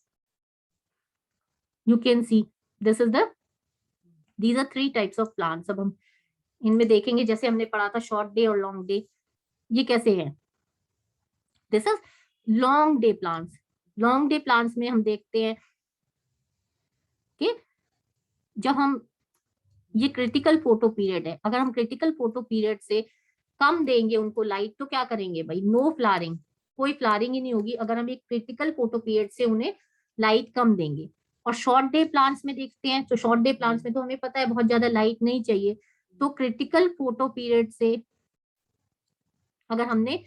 You can see this is the these are 3 types of plants. अब हम इनमें देखेंगे, जैसे हमने पढ़ा था शॉर्ट डे और लॉन्ग डे, ये कैसे है। This is long day plants. Long day plants में हम देखते हैं कि जब हम, ये क्रिटिकल फोटो पीरियड है, अगर हम क्रिटिकल फोटो पीरियड से कम देंगे उनको लाइट तो क्या करेंगे भाई, नो फ्लावरिंग, कोई फ्लावरिंग ही नहीं होगी अगर हम एक क्रिटिकल फोटो पीरियड से उन्हें लाइट कम देंगे। और शॉर्ट डे प्लांट्स में देखते हैं, तो शॉर्ट डे प्लांट्स में तो हमें पता है बहुत ज्यादा लाइट नहीं चाहिए, तो क्रिटिकल फोटो पीरियड से अगर हमने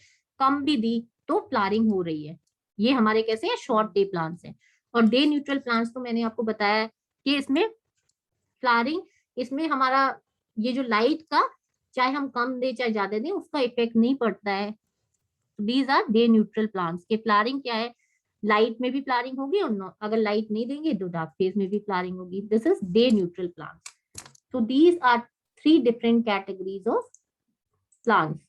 कम भी दी तो फ्लावरिंग हो रही है। ये हमारे कैसे हैं, शॉर्ट डे प्लांट्स हैं। और डे न्यूट्रल प्लांट्स तो मैंने आपको बताया कि इसमें फ्लावरिंग, इसमें हमारा ये जो लाइट का, चाहे हम कम दे चाहे ज्यादा दें, उसका इफेक्ट नहीं पड़ता है। These are day neutral plants के फ्लावरिंग क्या है, लाइट में भी फ्लावरिंग होगी और अगर लाइट नहीं देंगे तो डार्क फेज में भी फ्लावरिंग होगी। This is day neutral plants. so these are 3 different categories of plants.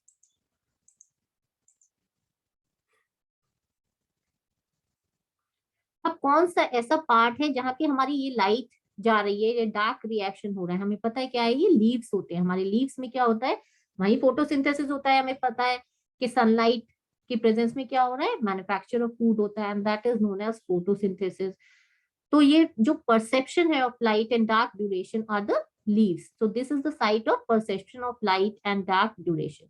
अब कौन सा ऐसा पार्ट है जहाँ पे हमारी ये लाइट जा रही है, ये डार्क रिएक्शन हो रहा है, हमें पता है क्या है, ये लीव्स होते हैं। हमारे लीव्स में क्या होता है, वही फोटोसिंथेसिस होता है। हमें पता है कि सनलाइट की प्रेजेंस में क्या हो रहा है, मैन्युफैक्चर ऑफ फूड होता है, and that is known as photosynthesis. तो ये जो परसेप्शन है of light and dark duration are the leaves. so this is the site of perception of light and dark duration.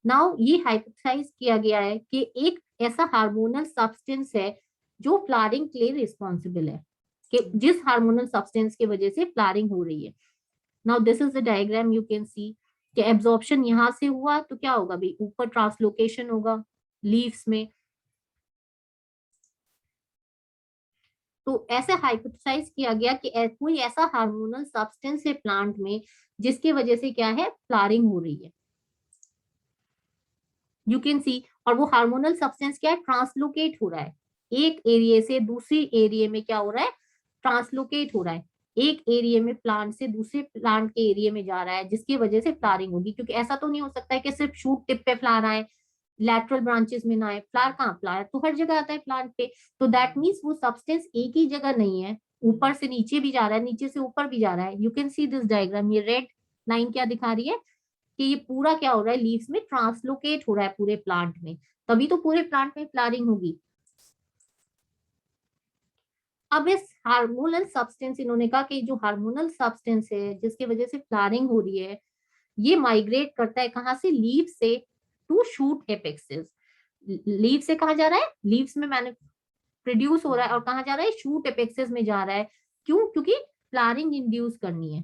Now ये hypothesised किया गया है कि एक ऐसा हार्मोनल सब्सटेंस है जो फ्लावरिंग के लिए रिस्पॉन्सिबल है, कि जिस हार्मोनल सब्सटेंस की वजह से फ्लावरिंग हो रही है। Now this is the diagram, you can see कि एब्जॉर्प्शन यहाँ से हुआ तो क्या होगा भाई, ऊपर ट्रांसलोकेशन होगा लीव्स में। तो ऐसे हाइपोथेसाइज किया गया कि कोई ऐसा हार्मोनल सब्सटेंस है प्लांट में जिसकी वजह से क्या है, फ्लावरिंग हो रही है। यू कैन सी, और वो हार्मोनल सब्सटेंस क्या है, ट्रांसलोकेट हो रहा है, एक एरिया से दूसरी एरिया में क्या हो रहा है, ट्रांसलोकेट हो रहा है। एक एरिया में प्लांट से दूसरे प्लांट के एरिया में जा रहा है, जिसकी वजह से फ्लावरिंग होगी। क्योंकि ऐसा तो नहीं हो सकता है कि सिर्फ शूट टिप पे फ्लावर आए, लैटरल ब्रांचेस में ना आए। फ्लावर कहाँ, फ्लावर तो हर जगह आता है प्लांट पे। तो दैट मीन्स वो सब्सटेंस एक ही जगह नहीं है, ऊपर से नीचे भी जा रहा है, नीचे से ऊपर भी जा रहा है। You can see this diagram, ये रेड लाइन क्या दिखा रही है कि ये पूरा क्या हो रहा है, लीव्स में ट्रांसलोकेट हो रहा है पूरे प्लांट में, तभी तो पूरे प्लांट में फ्लावरिंग होगी। अब इस हार्मोनल सब्सटेंस, इन्होंने कहा कि जो हार्मोनल सब्सटेंस है जिसकी वजह से फ्लावरिंग हो रही है, ये माइग्रेट करता है कहाँ से, लीव से टू शूट एपेक्सेस। लीव से कहा जा रहा है, लीव्स में मैंने प्रोड्यूस हो रहा है, और कहाँ जा रहा है, शूट एपेक्सेस में जा रहा है। क्यों, क्योंकि फ्लावरिंग इंड्यूस करनी है।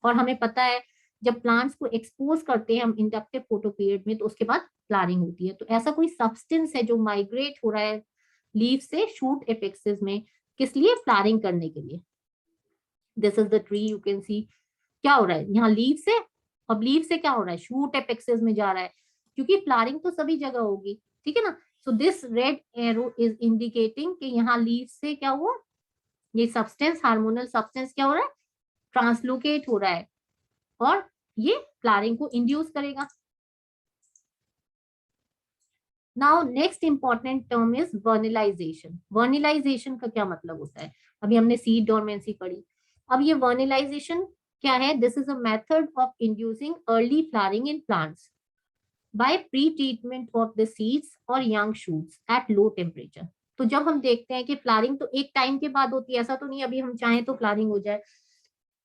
और हमें पता है जब प्लांट्स को एक्सपोज करते हैं हम इंडक्टिव फोटो पीरियड में, तो उसके बाद फ्लावरिंग होती है। तो ऐसा कोई सब्सटेंस है जो माइग्रेट हो रहा है लीव से शूट एपेक्सेस में, किस लिए, फ्लावरिंग करने के लिए। This is the tree, you can सी क्या हो रहा है यहाँ लीव से, अब लीव से क्या हो रहा है, शूट एपेक्सेस में जा रहा है, क्योंकि फ्लावरिंग तो सभी जगह होगी, ठीक है ना। So this red arrow is indicating कि यहाँ लीव से क्या हुआ, ये सब्सटेंस, हार्मोनल सब्सटेंस क्या हो रहा है, ट्रांसलोकेट हो रहा है, और ये फ्लावरिंग को इंड्यूस करेगा। Now next important term is vernalization. Vernalization का क्या मतलब होता है, अभी हमने सीड डोरमेंसी पढ़ी, अब ये वर्निलाइजेशन क्या है, this is a method of inducing early flowering in plants by pre treatment of the seeds और young shoots at low temperature. तो जब हम देखते हैं कि फ्लावरिंग तो एक टाइम के बाद होती है, ऐसा तो नहीं अभी हम चाहें तो फ्लावरिंग हो जाए,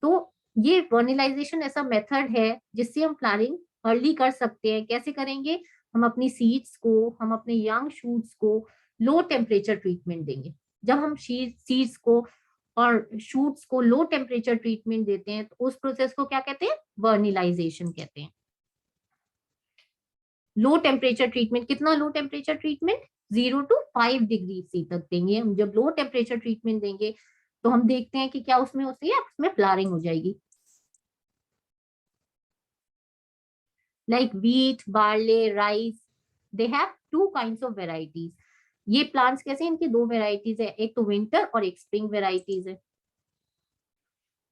तो ये वर्निलाइजेशन ऐसा मेथड है जिससे हम फ्लावरिंग अर्ली कर सकते हैं। कैसे करेंगे, हम अपनी सीड्स को, हम अपने यंग शूट्स को लो टेम्परेचर ट्रीटमेंट देंगे। जब हम सीड्स को और शूट्स को लो टेम्परेचर ट्रीटमेंट देते हैं तो उस प्रोसेस को क्या कहते हैं, वर्निलाइजेशन कहते हैं। लो टेम्परेचर ट्रीटमेंट, कितना low temperature treatment, 0 to 5 degree C तक देंगे। हम जब लो टेम्परेचर ट्रीटमेंट देंगे तो हम देखते हैं कि क्या उसमें होती है, उसमें फ्लावरिंग हो जाएगी। Like wheat, barley, rice, they have two kinds of varieties. ये प्लांट्स कैसे, इनकी दो वेराइटीज है, एक तो विंटर और एक स्प्रिंग वेराइटीज है।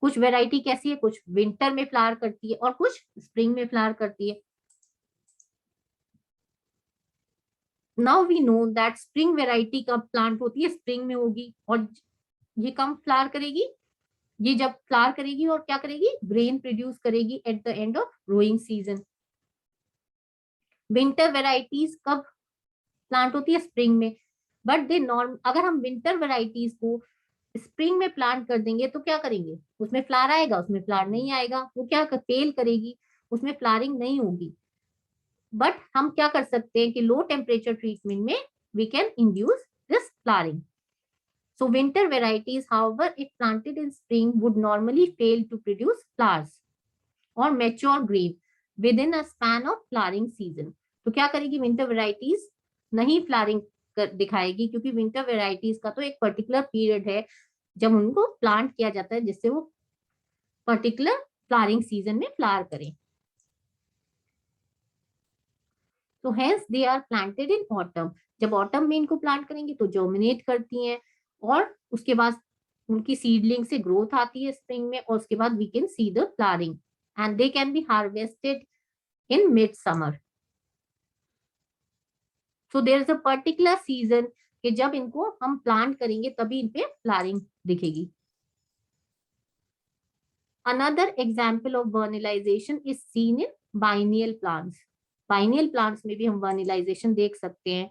कुछ वेराइटी कैसी है, कुछ विंटर में फ्लावर करती है और कुछ स्प्रिंग में फ्लावर करती है। Now we know that spring variety का प्लांट होती है स्प्रिंग में होगी और ये कम फ्लावर करेगी, ये जब फ्लावर करेगी और क्या करेगी, ग्रेन प्रोड्यूस करेगी at the end of growing season. Winter varieties कब प्लांट होती है, स्प्रिंग में। बट दे नॉर्म, अगर हम विंटर वेराइटीज को स्प्रिंग में प्लांट कर देंगे तो क्या करेंगे, उसमें फ्लावर आएगा, उसमें फ्लावर नहीं आएगा, वो क्या फेल करेगी, उसमें फ्लावरिंग नहीं होगी। बट हम क्या कर सकते हैं कि लो टेम्परेचर ट्रीटमेंट में we can induce this flowering. So winter varieties, however, if planted in spring, would normally fail to produce flowers or mature grape within a span of flowering season. तो क्या करेगी winter varieties, नहीं flowering दिखाएगी, क्योंकि winter varieties का तो एक particular period है जब उनको प्लांट किया जाता है जिससे वो पर्टिकुलर फ्लावरिंग सीजन में फ्लावर करें। तो hence they are planted in autumn. जब ऑटम में इनको प्लांट करेंगे तो जर्मिनेट करती हैं और उसके बाद उनकी सीडलिंग से ग्रोथ आती है स्प्रिंग में और उसके बाद we can see the flowering and they can be harvested in mid summer. So there is a particular season कि जब इनको हम प्लांट करेंगे तभी इन पे फ्लावरिंग दिखेगी। Another example of vernalization is seen in biennial plants. Biennial plants में भी हम वर्निलाइजेशन देख सकते हैं।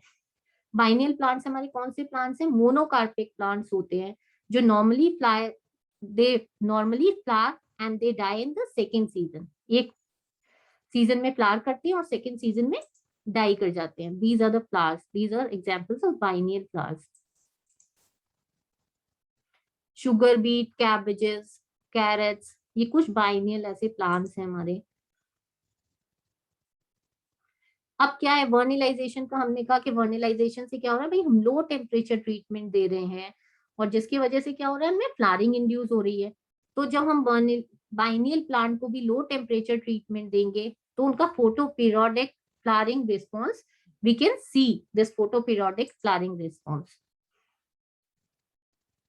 बाइनियल प्लांट्स हमारे कौन से प्लांट्स हैं, मोनोकार्पिक प्लांट्स होते हैं जो normally flower and they die in the second season. एक सीजन में फ्लावर करती हैं और सेकेंड सीजन में डाई कर जाते हैं। These are the flowers, these are examples of biennial flowers. Sugar beet, cabbages, carrots, ये कुछ बाइनियल ऐसे प्लांट्स हैं हमारे। अब क्या है वर्निलाइजेशन का, हमने कहा कि वर्निलाइजेशन से क्या हो रहा है भाई, हम लो टेम्परेचर ट्रीटमेंट दे रहे हैं और जिसकी वजह से क्या हो रहा है, हमें फ्लावरिंग इंड्यूस हो रही है। तो जब हम बाइनियल प्लांट को भी लो टेम्परेचर ट्रीटमेंट देंगे तो उनका photoperiodic flowering response, we can see this photoperiodic flowering response.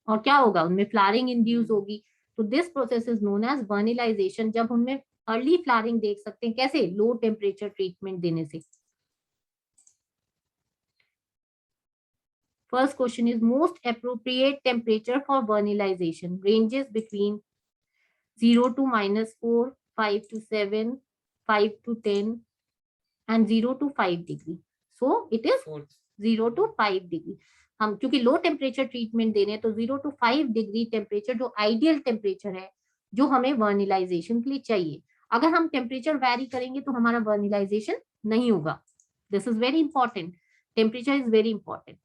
और क्या होगा, उनमें फ्लावरिंग इंड्यूस होगी। तो this process is known as vernalization. जब उनमें अर्ली फ्लावरिंग देख सकते हैं, कैसे, लो टेम्परेचर ट्रीटमेंट देने से। First question is most appropriate temperature for vernalization ranges between 0 to -4, 5 to 7, 5 to 10 and 0 to 5 degree. So it is 0 to 5 degree. हम क्योंकि लो टेम्परेचर ट्रीटमेंट दे रहे हैं तो 0 to 5 डिग्री टेम्परेचर जो आइडियल टेम्परेचर है जो हमें वर्निलाइजेशन के लिए चाहिए। अगर हम टेम्परेचर वैरी करेंगे तो हमारा वर्निलाइजेशन नहीं होगा। This is very important, temperature is very important.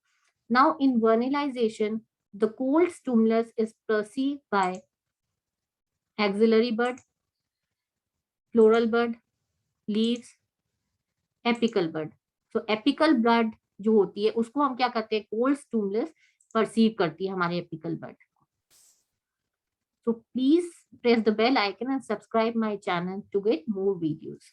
Now in vernalization, the cold stimulus is perceived by axillary bud, floral bud, leaves, apical bud. So apical bud जो होती है उसको हम क्या करते हैं, cold stimulus perceive करती है हमारे apical bud। So please press the bell icon and subscribe my channel to get more videos.